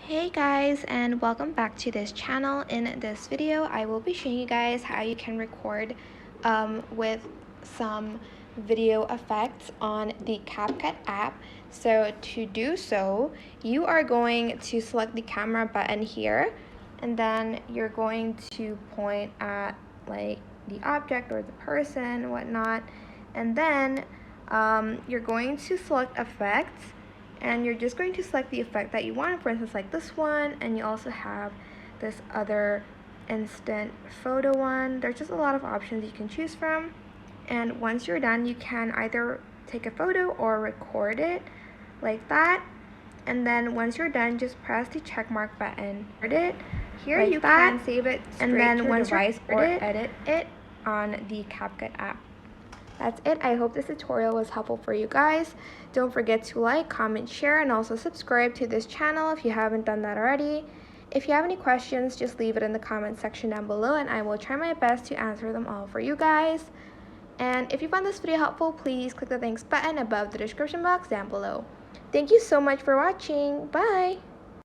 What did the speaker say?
Hey guys, and welcome back to this channel. In this video I will be showing you guys how you can record with some video effects on the CapCut app. So to do so, you are going to select the camera button here, and then you're going to point at like the object or the person, whatnot, and then you're going to select effects, and you're just going to select the effect that you want, for instance like this one, and you also have this other instant photo one. There's just a lot of options you can choose from, and once you're done you can either take a photo or record it like that, and then once you're done just press the check mark button. Here like you can save it straight and then to your device or edit it on the CapCut app. That's it. I hope this tutorial was helpful for you guys. Don't forget to like, comment, share, and also subscribe to this channel if you haven't done that already. If you have any questions, just leave it in the comment section down below and I will try my best to answer them all for you guys. And if you found this video helpful, please click the thanks button above the description box down below. Thank you so much for watching. Bye!